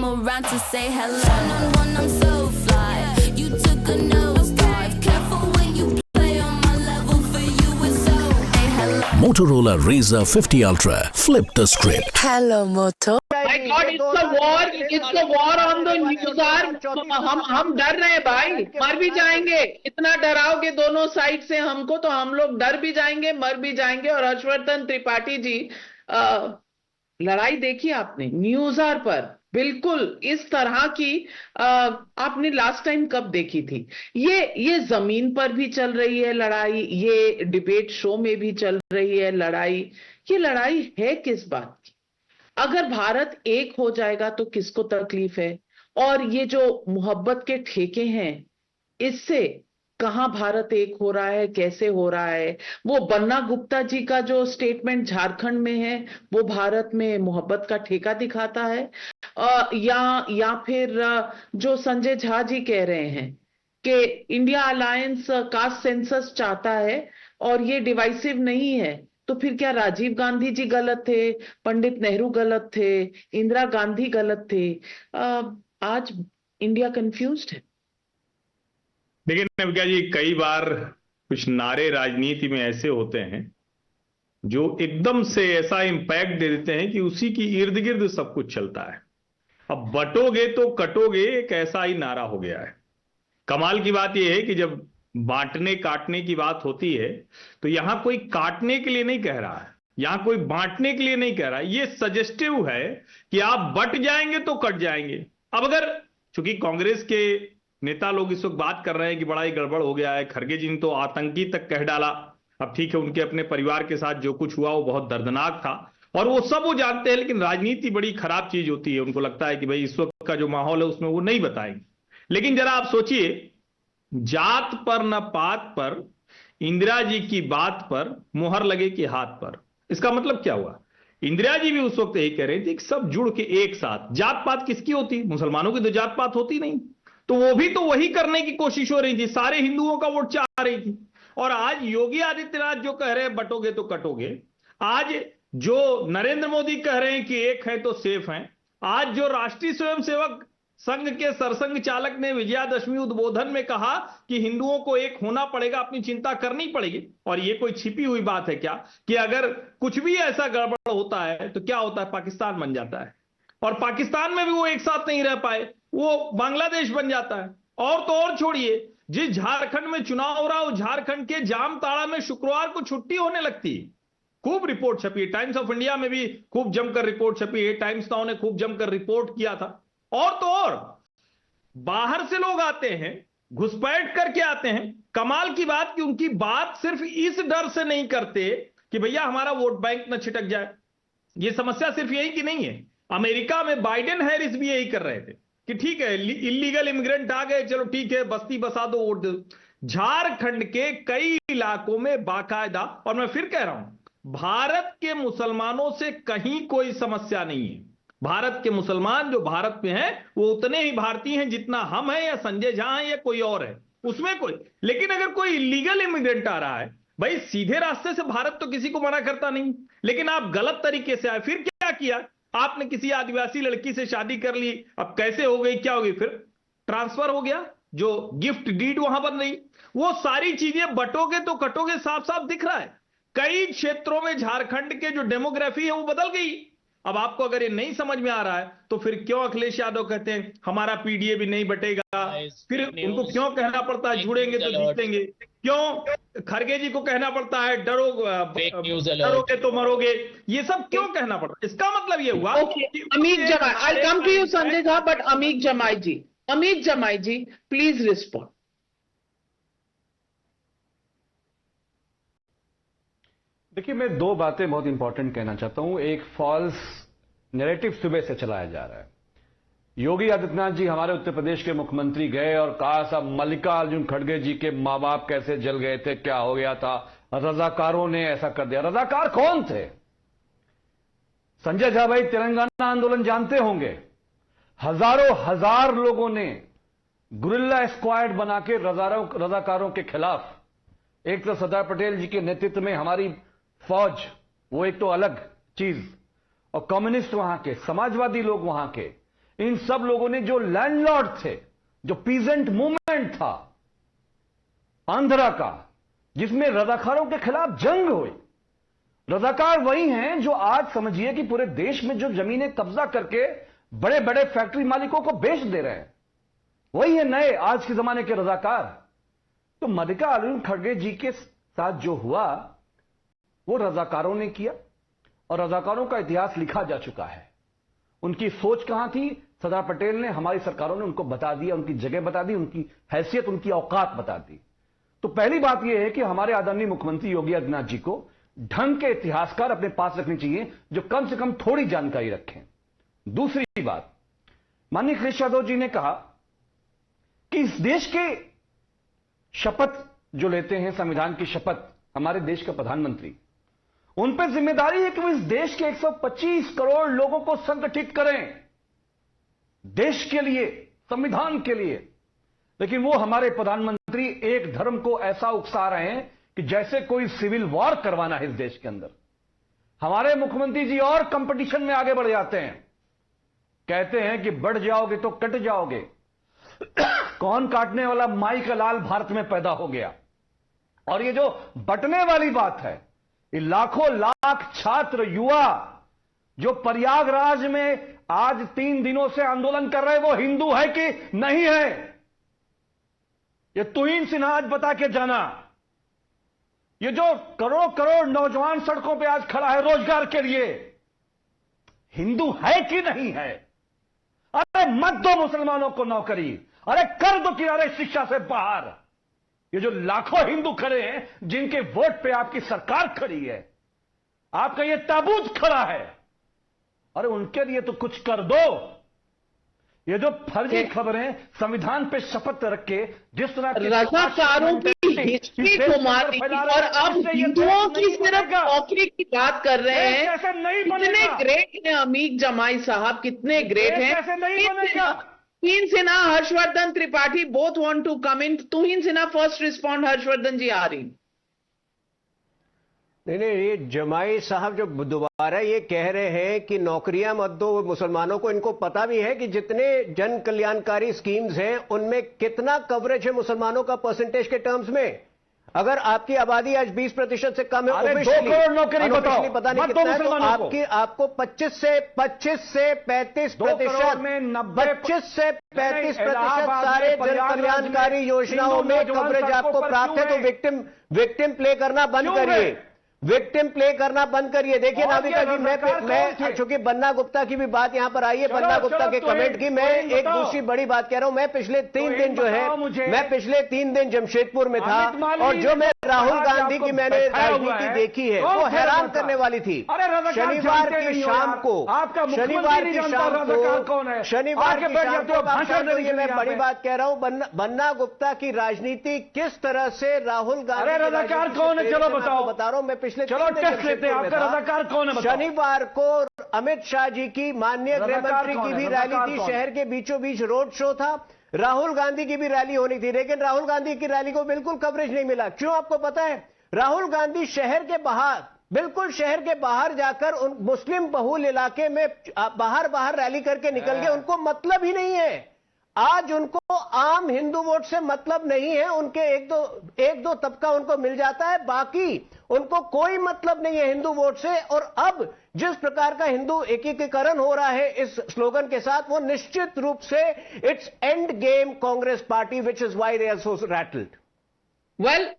come around to say hello. One-on-one, I'm so fly. You took a nosedive. Careful when you play on my level. For you, it's so. Hey, hello. Motorola Razr 50 Ultra. Flip the script. Hello, Moto. My God, it's a war on the news यार। हम डर रहे हैं भाई, मर भी जाएंगे। इतना डराओगे दोनों साइड से हमको, तो हम लोग डर भी जाएंगे, मर भी जाएंगे। और हर्षवर्धन त्रिपाठी जी, लड़ाई देखी आपने न्यूज आर पर? बिल्कुल इस तरह की आपने लास्ट टाइम कब देखी थी? ये जमीन पर भी चल रही है लड़ाई, ये डिबेट शो में भी चल रही है लड़ाई। ये लड़ाई है किस बात की? अगर भारत एक हो जाएगा तो किसको तकलीफ है? और ये जो मोहब्बत के ठेके हैं, इससे कहां भारत एक हो रहा है, कैसे हो रहा है? वो बन्ना गुप्ता जी का जो स्टेटमेंट झारखंड में है, वो भारत में मोहब्बत का ठेका दिखाता है? या फिर जो संजय झा जी कह रहे हैं कि इंडिया अलायंस कास्ट सेंसस चाहता है और ये डिवाइसिव नहीं है, तो फिर क्या राजीव गांधी जी गलत थे, पंडित नेहरू गलत थे, इंदिरा गांधी गलत थे? आज इंडिया कंफ्यूज्ड है। देखिए नविका जी, कई बार कुछ नारे राजनीति में ऐसे होते हैं जो एकदम से ऐसा इंपैक्ट दे देते हैं कि उसी की इर्द गिर्द सब कुछ चलता है। अब बटोगे तो कटोगे, एक ऐसा ही नारा हो गया है। कमाल की बात यह है कि जब बांटने काटने की बात होती है तो यहां कोई काटने के लिए नहीं कह रहा है, यहां कोई बांटने के लिए नहीं कह रहा है। ये सजेस्टिव है कि आप बट जाएंगे तो कट जाएंगे। अब अगर चूंकि कांग्रेस के नेता लोग इस वक्त बात कर रहे हैं कि बड़ा ही गड़बड़ हो गया है, खड़गे जी ने तो आतंकी तक कह डाला। अब ठीक है, उनके अपने परिवार के साथ जो कुछ हुआ वो बहुत दर्दनाक था और वो सब वो जानते हैं, लेकिन राजनीति बड़ी खराब चीज होती है। उनको लगता है कि भाई इस वक्त का जो माहौल है उसमें वो नहीं बताएंगे। लेकिन जरा आप सोचिए, जात पर न पात पर, इंदिरा जी की बात पर मुहर लगे कि हाथ पर। इसका मतलब क्या हुआ? इंदिरा जी भी उस वक्त यही कह रही थी कि सब जुड़ के एक साथ। जात पात किसकी होती? मुसलमानों की तो जात पात होती नहीं। तो वो भी तो वही करने की कोशिश हो रही थी, सारे हिंदुओं का वोट चाह रही थी। और आज योगी आदित्यनाथ जो कह रहे हैं बटोगे तो कटोगे, आज जो नरेंद्र मोदी कह रहे हैं कि एक है तो सेफ है, आज जो राष्ट्रीय स्वयंसेवक संघ के सरसंघ चालक ने विजयादशमी उद्बोधन में कहा कि हिंदुओं को एक होना पड़ेगा, अपनी चिंता करनी पड़ेगी। और ये कोई छिपी हुई बात है क्या कि अगर कुछ भी ऐसा गड़बड़ होता है तो क्या होता है? पाकिस्तान बन जाता है। और पाकिस्तान में भी वो एक साथ नहीं रह पाए, वो बांग्लादेश बन जाता है। और तो और छोड़िए, जिस झारखंड में चुनाव हो रहा है, झारखंड के जामताड़ा में शुक्रवार को छुट्टी होने लगती है। खूब रिपोर्ट छपी है, टाइम्स ऑफ इंडिया में भी खूब जमकर रिपोर्ट छपी है, टाइम्स नाउ ने खूब जमकर रिपोर्ट किया था। और तो और बाहर से लोग आते हैं, घुसपैठ करके आते हैं। कमाल की बात कि उनकी बात सिर्फ इस डर से नहीं करते कि भैया हमारा वोट बैंक न छिटक जाए। ये समस्या सिर्फ यही की नहीं है, अमेरिका में बाइडेन हैरिस भी यही कर रहे थे कि ठीक है इलीगल इमिग्रेंट आ गए, चलो ठीक है बस्ती बसा दो, वोट दो। झारखंड के कई इलाकों में बाकायदा, और मैं फिर कह रहा हूं, भारत के मुसलमानों से कहीं कोई समस्या नहीं है। भारत के मुसलमान जो भारत में हैं वो उतने ही भारतीय हैं जितना हम हैं या संजय झा हैं या कोई और है, उसमें कोई। लेकिन अगर कोई इलीगल इमिग्रेंट आ रहा है, भाई सीधे रास्ते से भारत तो किसी को मना करता नहीं, लेकिन आप गलत तरीके से आए, फिर क्या किया? आपने किसी आदिवासी लड़की से शादी कर ली, अब कैसे हो गई, क्या हो गई? फिर ट्रांसफर हो गया, जो गिफ्ट डीड वहां बन रही, वो सारी चीजें बटोगे तो कटोगे साफ साफ दिख रहा है। कई क्षेत्रों में झारखंड के जो डेमोग्राफी है वो बदल गई। अब आपको अगर ये नहीं समझ में आ रहा है तो फिर क्यों अखिलेश यादव कहते हैं हमारा पीडीए भी नहीं बटेगा? फिर उनको क्यों कहना पड़ता है जुड़ेंगे तो जीतेंगे? क्यों खड़गे जी को कहना पड़ता है डरोगे तो मरोगे? ये सब क्यों कहना पड़ता है? इसका मतलब ये हुआ कि Amir Jamai, I come to you Sanjay Jha, but Amir Jamai ji please respond. देखिए, मैं दो बातें बहुत इंपॉर्टेंट कहना चाहता हूं। एक फॉल्स नैरेटिव सुबह से चलाया जा रहा है। योगी आदित्यनाथ जी हमारे उत्तर प्रदेश के मुख्यमंत्री गए और कहा साहब मल्लिकार्जुन खड़गे जी के मां बाप कैसे जल गए थे, क्या हो गया था, रजाकारों ने ऐसा कर दिया। रजाकार कौन थे? संजय झा भाई तेलंगाना आंदोलन जानते होंगे, हजारों हजार लोगों ने गुरिल्ला स्क्वाड बना के रजाकारों के खिलाफ, एक तो सरदार पटेल जी के नेतृत्व में हमारी फौज, वो एक तो अलग चीज, और कम्युनिस्ट वहां के, समाजवादी लोग वहां के, इन सब लोगों ने, जो लैंडलॉर्ड थे, जो पीजेंट मूवमेंट था आंध्रा का, जिसमें रजाकारों के खिलाफ जंग हुई, रजाकार वही हैं जो आज समझिए कि पूरे देश में जो जमीनें कब्जा करके बड़े बड़े फैक्ट्री मालिकों को बेच दे रहे हैं, वही है नए आज के जमाने के रजाकार। तो मल्लिकार्जुन खड़गे जी के साथ जो हुआ वो रजाकारों ने किया, और रजाकारों का इतिहास लिखा जा चुका है। उनकी सोच कहां थी, सरदार पटेल ने, हमारी सरकारों ने उनको बता दिया, उनकी जगह बता दी, उनकी हैसियत, उनकी औकात बता दी। तो पहली बात यह है कि हमारे आदरणीय मुख्यमंत्री योगी आदित्यनाथ जी को ढंग के इतिहासकार अपने पास रखने चाहिए, जो कम से कम थोड़ी जानकारी रखें। दूसरी बात, माननीय अखिलेश यादव जी ने कहा कि इस देश के शपथ जो लेते हैं, संविधान की शपथ, हमारे देश के प्रधानमंत्री, उन पर जिम्मेदारी है कि वो इस देश के 125 करोड़ लोगों को संगठित करें देश के लिए, संविधान के लिए। लेकिन वो हमारे प्रधानमंत्री एक धर्म को ऐसा उकसा रहे हैं कि जैसे कोई सिविल वॉर करवाना है इस देश के अंदर। हमारे मुख्यमंत्री जी और कंपटीशन में आगे बढ़ जाते हैं, कहते हैं कि बढ़ जाओगे तो कट जाओगे। कौन काटने वाला माई का लाल भारत में पैदा हो गया। और ये जो बंटने वाली बात है, ये लाखों लाख छात्र युवा जो प्रयागराज में आज 3 दिनों से आंदोलन कर रहे हैं, वो हिंदू है कि नहीं है, ये तुहिन सिन्हा आज बता के जाना। ये जो करोड़ करोड़ नौजवान सड़कों पे आज खड़ा है रोजगार के लिए, हिंदू है कि नहीं है? अरे मत दो मुसलमानों को नौकरी, अरे कर दो किनारे शिक्षा से बाहर। ये जो लाखों हिंदू खड़े हैं, जिनके वोट पे आपकी सरकार खड़ी है, आपका ये ताबूत खड़ा है, अरे उनके लिए तो कुछ कर दो। ये जो फर्जी खबरें संविधान पे शपथ रख के जिस तरह रजाकारों की हिस्ट्री को मार दी, और अब हिंदुओं की सिर्फ नौकरी की बात कर रहे हैं। कितने ग्रेट हैं अमीक जमाई साहब, कितने ग्रेट हैं। Tuhin Sinha, Harshvardhan Tripathi both want to come in. Tuhin Sinha first respond, Harshvardhan ji आ रही। नहीं, ये जमाई साहब जो दोबारा ये कह रहे हैं कि नौकरियां मत दो मुसलमानों को, इनको पता भी है कि जितने जन कल्याणकारी स्कीम्स हैं उनमें कितना कवरेज है मुसलमानों का परसेंटेज के टर्म्स में। अगर आपकी आबादी आज 20% से कम है, 2 करोड़ नौकरी बताओ, पता नहीं कितना है, तो आपको 25 से 35% सारे जन कल्याणकारी योजनाओं में कवरेज आपको प्राप्त है। तो विक्टिम प्ले करना बंद करिए, विक्टिम प्ले करना बंद करिए। देखिए नाविका जी, मैं चूंकि बन्ना गुप्ता की भी बात यहां पर आई है, बन्ना गुप्ता के कमेंट की, मैं एक दूसरी बड़ी बात कह रहा हूं। मैं पिछले 3 दिन जो है, मैं पिछले 3 दिन जमशेदपुर में था, और जो मैं राहुल गांधी की मैंने राजनीति देखी है वो हैरान करने वाली थी। शनिवार की शाम को मैं बड़ी बात कह रहा हूं, बन्ना गुप्ता की राजनीति किस तरह से राहुल गांधी, रजाकार कौन है, चलो बताओ। बता रहा हूं मैं, पिछले चलो टेस्ट लेते हैं, आपका रजाकार कौन है? शनिवार को अमित शाह जी की, माननीय गृह मंत्री की भी रैली थी, शहर के बीचों बीच रोड शो था, राहुल गांधी की भी रैली होनी थी, लेकिन राहुल गांधी की रैली को बिल्कुल कवरेज नहीं मिला। क्यों आपको पता है? राहुल गांधी शहर के बाहर, बिल्कुल शहर के बाहर जाकर उन मुस्लिम बहुल इलाके में बाहर रैली करके निकल गए। उनको मतलब ही नहीं है, आज उनको आम हिंदू वोट से मतलब नहीं है। उनके एक दो तबका उनको मिल जाता है, बाकी उनको कोई मतलब नहीं है हिंदू वोट से। और अब जिस प्रकार का हिंदू एकीकरण हो रहा है इस स्लोगन के साथ, वो निश्चित रूप से it's end game Congress party, which is why they are so rattled. Well